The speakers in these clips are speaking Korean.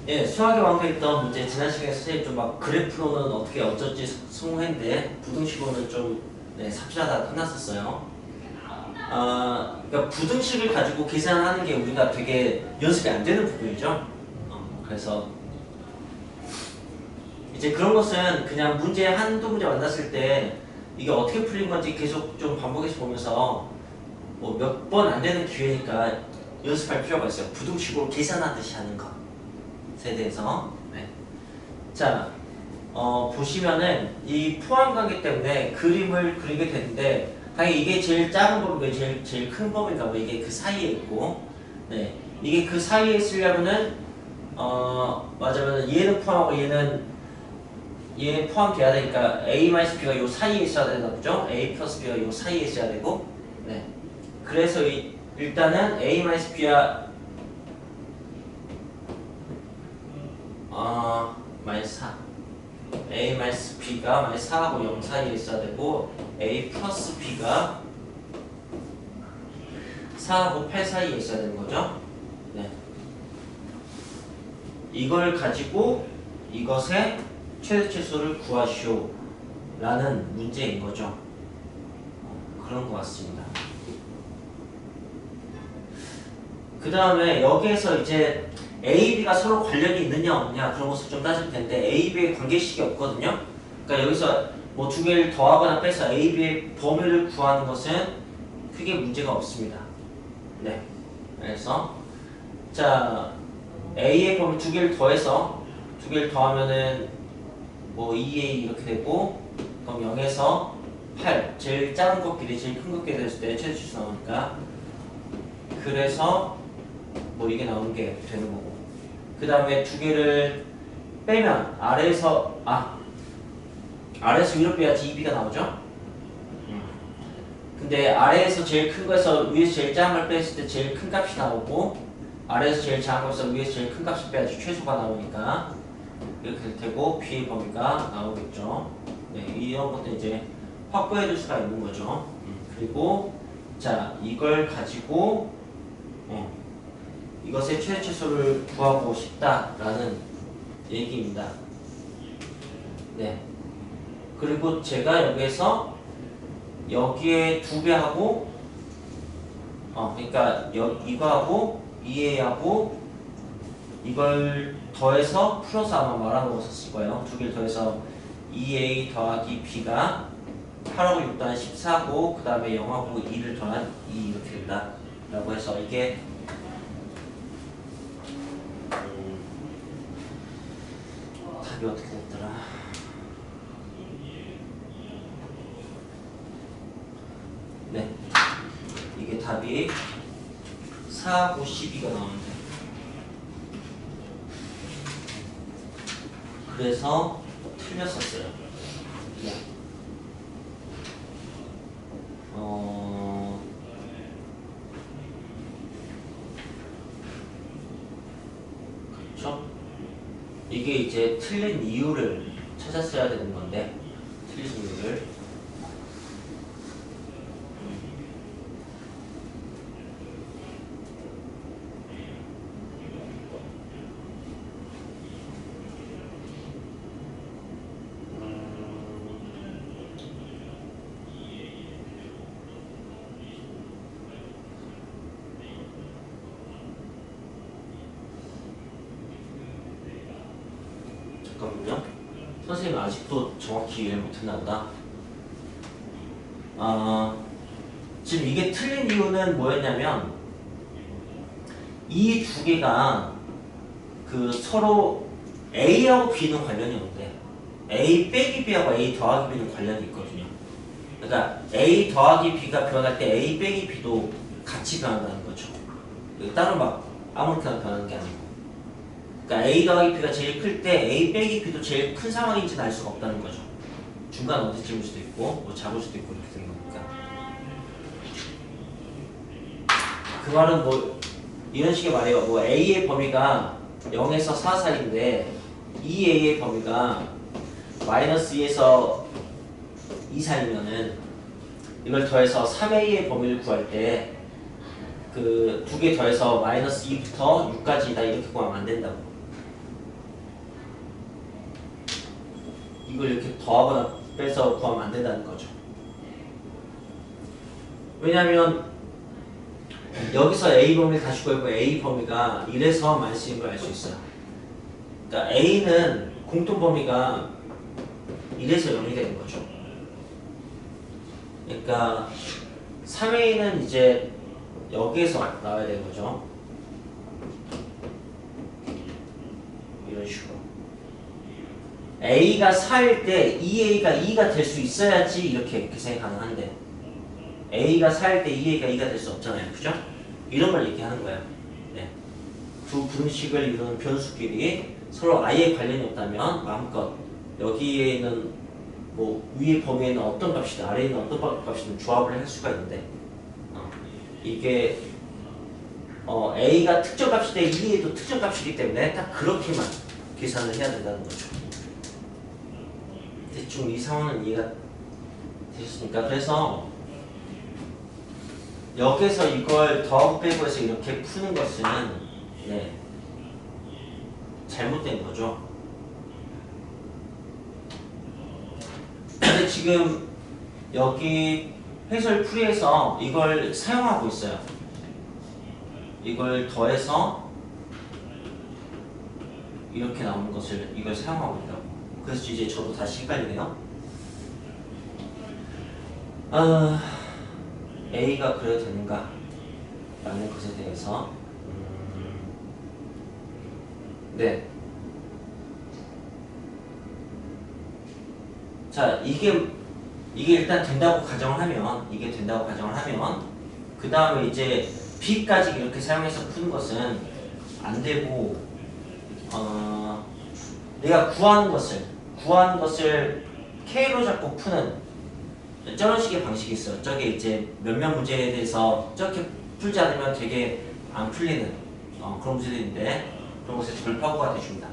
예, 수학에 완성했던 문제 지난 시간에 선생님 좀 막 그래프로는 어떻게 어쩌지 성공했는데 부등식으로는 좀 삽질하다가 끝났었어요. 그러니까 부등식을 가지고 계산하는 게 우리가 되게 연습이 안 되는 부분이죠. 그래서 이제 그런 것은 그냥 문제 한두 문제 만났을 때 이게 어떻게 풀린 건지 계속 좀 반복해서 보면서 뭐 몇 번 안 되는 기회니까 연습할 필요가 있어요. 부등식으로 계산하듯이 하는 것에 대해서. 네. 자, 보시면은 이 포함관계 때문에 그림을 그리게 되는데 당연히 이게 제일 작은 범위가 제일 큰 범위인가 봐. 이게 그 사이에 있고, 네. 이게 그 사이에 있으려면은 맞아요. 얘는 포함하고 얘 포함돼야 되니까 A-B가 요 사이에 있어야 되나 보죠? A 플러스 B가 요 사이에 있어야 되고, 네. 그래서 일단은 A-B야 마이너스 4 A-B가 마이너스 4하고 0 사이에 있어야 되고 A 플러스 B가 4하고 8 사이에 있어야 되는 거죠. 네. 이걸 가지고 이것의 최대치수를 구하시오 라는 문제인 거죠. 그런 것 같습니다. 그 다음에 여기에서 이제 A, B가 서로 관련이 있느냐 없느냐 그런 것을 좀 따질 텐데 A, B의 관계식이 없거든요. 그러니까 여기서 뭐 두 개를 더하거나 빼서 A, B의 범위를 구하는 것은 크게 문제가 없습니다. 네. 그래서 자 A의 범위 두 개를 더해서 두 개를 더하면은 뭐 2A 이렇게 되고 그럼 0에서 8 제일 작은 것끼리 제일 큰 것끼리 됐을 때 최대치수 나오니까 그래서 뭐 이게 나오는 게 되는 거고 그 다음에 두 개를 빼면 아래에서 위로 빼야지 2B가 나오죠? 근데 아래에서 제일 큰 거에서 위에서 제일 작은 걸 뺐을 때 제일 큰 값이 나오고 아래에서 제일 작은 거에서 위에서 제일 큰 값을 빼야지 최소가 나오니까 이렇게 될 테고 B의 범위가 나오겠죠. 네, 이런 것도 이제 확보해 줄 수가 있는 거죠. 그리고 자 이걸 가지고 이것의 최대치수를 구하고 싶다라는 얘기입니다. 네. 그리고 제가 여기에서 여기에 2배하고 그러니까 이거하고 2A하고 이걸 더해서 플러스 아마 말아놓았을 거예요. 두 개를 더해서 2A 더하기 B가 8하고 6 더한 14고 그 다음에 0하고 2를 더한 2 이렇게 된다 라고 해서 이게 답이 어떻게 됐더라? 네, 이게 답이 4하고 12가 나오는데 그래서 틀렸었어요. 네. 그렇죠? 이게 이제 틀린 이유를 찾았어야 되는 건데 틀린 이유를 잠깐만요. 선생님 아직도 정확히 이해를 못했나 보다. 지금 이게 틀린 이유는 뭐였냐면 이 두 개가 그 서로 A하고 B는 관련이 없는데 A 빼기 B하고 A 더하기 B는 관련이 있거든요. 그러니까 A 더하기 B가 변할 때 A 빼기 B도 같이 변한다는 거죠. 따로 막 아무렇게나 변하는 게 아니고 그러니까 A 더하기 B가 제일 클 때 A 빼기 B도 제일 큰 상황인지는 알 수가 없다는 거죠. 중간 어디쯤일 수도 있고 뭐 작을 수도 있고 이렇게 되는 거니까 그 말은 뭐 이런 식의 말이에요. 뭐 A의 범위가 0에서 4 사이인데 2A의 범위가 마이너스 2에서 2 사이면은 이걸 더해서 3A의 범위를 구할 때 그 두 개 더해서 마이너스 2부터 6까지다 이렇게 구하면 안 된다고. 이걸 이렇게 더하거나 빼서 구하면 안 된다는 거죠. 왜냐면 여기서 A 범위를 다시 구하고 A 범위가 1에서 마이너스 1인 걸 알 수 있어요. 그러니까 A는 공통 범위가 1에서 0이 되는 거죠. 그러니까 3A는 이제 여기에서 나와야 되는 거죠. 이런 식으로. A가 4일 때 2A가 2가 될 수 있어야지 이렇게 계산이 가능한데 A가 4일 때 2A가 2가 될 수 없잖아요. 그죠? 이런 걸 얘기하는 거예요. 네. 두 분식을 이루는 변수끼리 서로 아예 관련이 없다면 마음껏 여기에 있는 뭐 위의 범위에 있는 어떤 값이든 아래에 있는 어떤 값이든 조합을 할 수가 있는데 이게 A가 특정 값이 때 2A도 특정 값이기 때문에 딱 그렇게만 계산을 해야 된다는 거죠. 대충 이 상황은 이해가 되셨습니까? 그래서 여기서 이걸 더하고 빼고 해서 이렇게 푸는 것은 네, 잘못된 거죠. 근데 지금 여기 해설 풀이에서 이걸 사용하고 있어요. 이걸 더해서 이렇게 나오는 것을 이걸 사용하고 있다고. 그래서 이제 저도 다시 헷갈리네요. A가 그래도 되는가? 라는 것에 대해서 네. 자, 이게 일단 된다고 가정을 하면 그 다음에 이제 B까지 이렇게 사용해서 푸는 것은 안 되고 내가 구하는 것을 K로 잡고 푸는 저런 식의 방식이 있어요. 저게 이제 몇몇 문제에 대해서 저렇게 풀지 않으면 되게 안 풀리는 그런 문제들인데 그런 것에 돌파구가 되줍니다.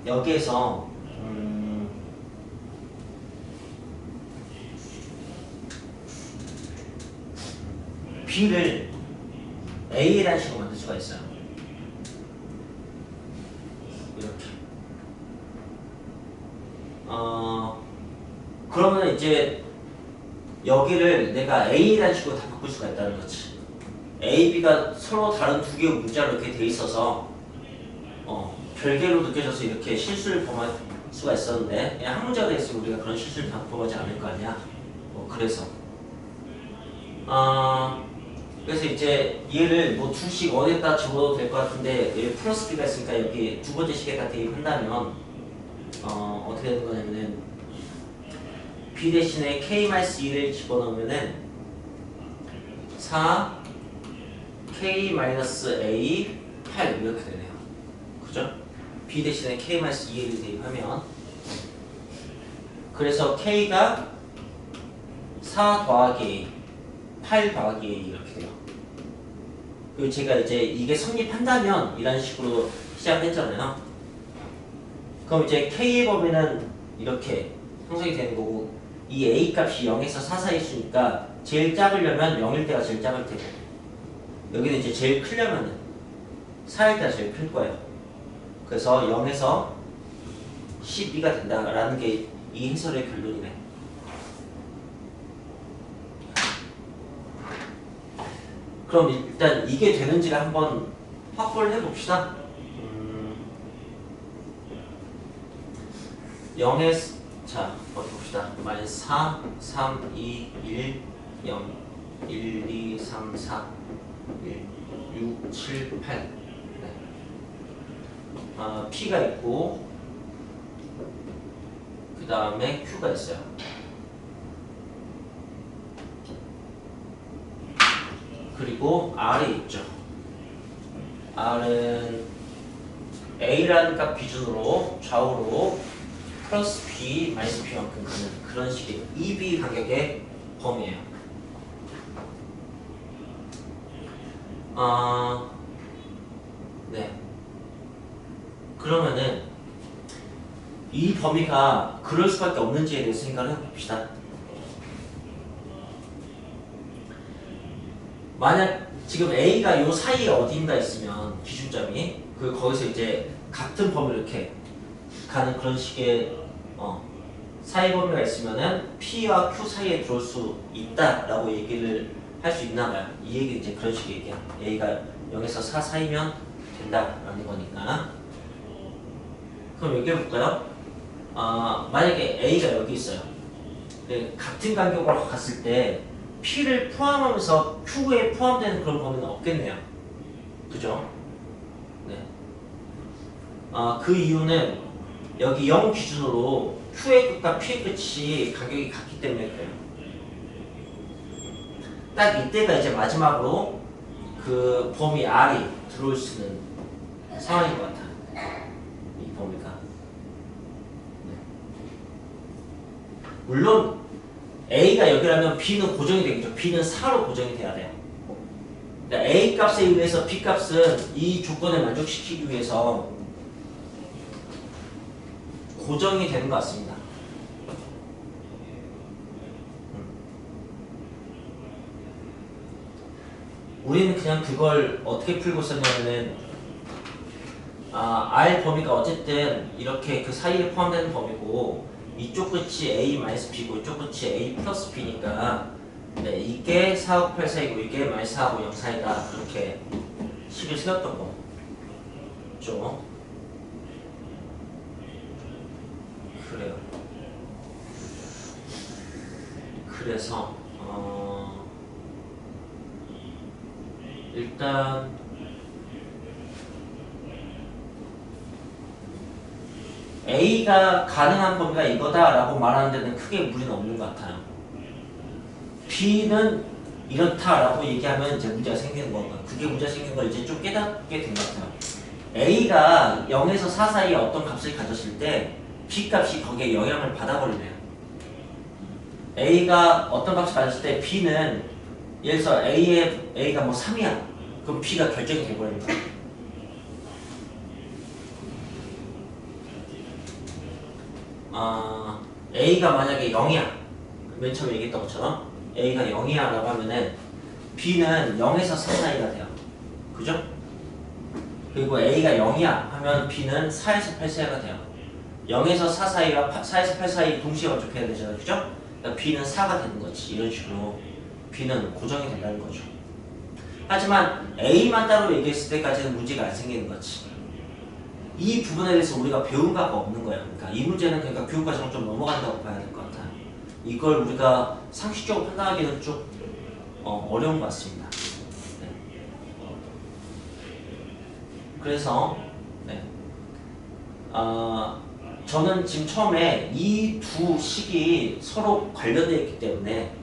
여기에서 B를 A라는 식으로 만들 수가 있어요. 이렇게. 그러면 이제 여기를 내가 A라는 식으로 다 바꿀 수가 있다는 거지. A, B가 서로 다른 두 개의 문자로 이렇게 돼 있어서 별개로 느껴져서 이렇게 실수를 범할 수가 있었는데 그냥 한 문자가 돼 있으면 우리가 그런 실수를 범하지 않을 거 아니야. 그래서 그래서 이제 얘를 뭐 둘씩 어디에다 집어넣어도 될 것 같은데 여기 플러스 B가 있으니까 여기 두 번째 식에다 대입한다면 어떻게 되는 거냐면은 B 대신에 K-2를 집어넣으면은 4 K-A 8 이렇게 되네요. 그죠? B 대신에 K-2를 대입하면 그래서 K가 4 더하기 8 더하기 이렇게 돼요. 그리고 제가 이제 이게 성립한다면 이런 식으로 시작했잖아요. 그럼 이제 K의 범위는 이렇게 형성이 되는 거고 이 A 값이 0에서 4 사이 수니까 제일 작으려면 0일 때가 제일 작을 테고 여기는 이제 제일 크려면은 4일 때가 제일 클 거예요. 그래서 0에서 12가 된다라는 게 이 해설의 결론이네. 그럼 일단 이게 되는지를 한번 확보를 해봅시다. 0에서 자 어디 봅시다. 마이너스 4, 3, 2, 1, 0, 1, 2, 3, 4, 1, 6, 7, 8 네. P가 있고 그 다음에 Q가 있어요. 그리고 R이 있죠. R은 A라는 값 기준으로 좌우로 플러스 B, 마이너스 B만큼 가는 그런 식의 EB 간격의 범위예요. 네. 그러면은 이 범위가 그럴 수밖에 없는지에 대해서 생각을 해봅시다. 만약 지금 A가 요 사이에 어딘가 있으면 기준점이 거기서 이제 같은 범위로 이렇게 가는 그런 식의 사이 범위가 있으면은 P와 Q 사이에 들어올 수 있다라고 얘기를 할 수 있나 봐요. 이 얘기 이제 그런 식의 얘기야. A가 0에서 4 사이면 된다라는 거니까. 그럼 얘기해 볼까요? 만약에 A가 여기 있어요. 같은 간격으로 갔을 때 P를 포함하면서 Q에 포함되는 그런 범위는 없겠네요. 그죠? 네. 그 이유는 여기 0 기준으로 Q의 끝과 P의 끝이 간격이 같기 때문에 그래요. 딱 이때가 이제 마지막으로 그 범위 R이 들어올 수 있는 상황인 것 같아요. 이 범위가. 네. 물론 A가 여기라면 B는 고정이 되겠죠. B는 4로 고정이 돼야 돼요. 그러니까 A 값에 의해서 B 값은 이 조건을 만족시키기 위해서 고정이 되는 것 같습니다. 우리는 그냥 그걸 어떻게 풀고 있었냐면은 R 범위가 어쨌든 이렇게 그 사이에 포함되는 범위고 이쪽 끝이 A-B고 이쪽 끝이 A 플러스 B니까 네, 이게 4하고 8 사이고 이게 -4하고 0 사이다 그렇게 식을 세웠던 거죠. 그래요. 그래서 일단 A가 가능한 범위가 이거다라고 말하는 데는 크게 무리는 없는 것 같아요. B는 이렇다라고 얘기하면 이제 문제가 생기는 거고 그게 문제가 생기는 걸 이제 좀 깨닫게 된 것 같아요. A가 0에서 4 사이에 어떤 값을 가졌을 때 B 값이 거기에 영향을 받아버리네요. A가 어떤 값을 가졌을 때 B는 예를 들어서 A가 뭐 3이야. 그럼 B가 결정이 돼버립니다. A가 만약에 0이야. 맨 처음에 얘기했던 것처럼 A가 0이야 라고 하면은 B는 0에서 4 사이가 돼요. 그죠? 그리고 A가 0이야 하면 B는 4에서 8 사이가 돼요. 0에서 4 사이와 4에서 8 사이 동시에 만족해야 되잖아요. 그죠? 그러니까 B는 4가 되는 거지. 이런 식으로 B는 고정이 된다는 거죠. 하지만 A만 따로 얘기했을 때까지는 문제가 안 생기는 거지. 이 부분에 대해서 우리가 배운 바가 없는 거예요. 그러니까 이 문제는 그러니까 교육 과정을 좀 넘어간다고 봐야 될 것 같아요. 이걸 우리가 상식적으로 판단하기는 좀 어려운 것 같습니다. 네. 그래서 네. 저는 지금 처음에 이 두 식이 서로 관련되어 있기 때문에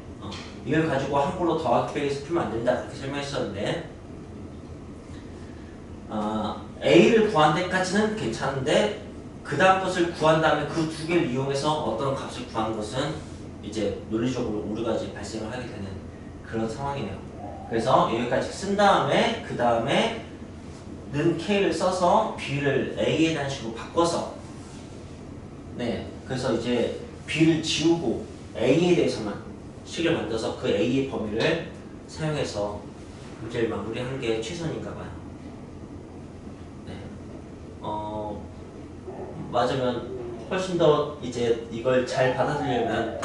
이걸 가지고 함부로 더하기 빼기해서 풀면 안 된다 그렇게 설명했었는데 A를 구한 데까지는 괜찮은데 그 다음 것을 구한 다음에 그 두 개를 이용해서 어떤 값을 구하는 것은 이제 논리적으로 오류가 이제 발생을 하게 되는 그런 상황이네요. 그래서 여기까지 쓴 다음에 그 다음에 는 K를 써서 B를 A에 대한 식으로 바꿔서 네 그래서 이제 B를 지우고 A에 대해서만 식을 만들어서 그 A의 범위를 사용해서 문제를 마무리하는 게 최선인가 봐요. 네. 맞으면 훨씬 더 이제 이걸 잘 받아들이려면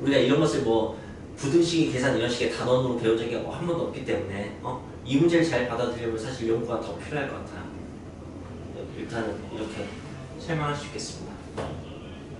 우리가 이런 것을 뭐 부등식의 계산 이런 식의 단원으로 배운 적이 한 번도 없기 때문에 이 문제를 잘 받아들이려면 사실 연구가 더 필요할 것 같아요. 일단은 이렇게 설명할 수 있겠습니다.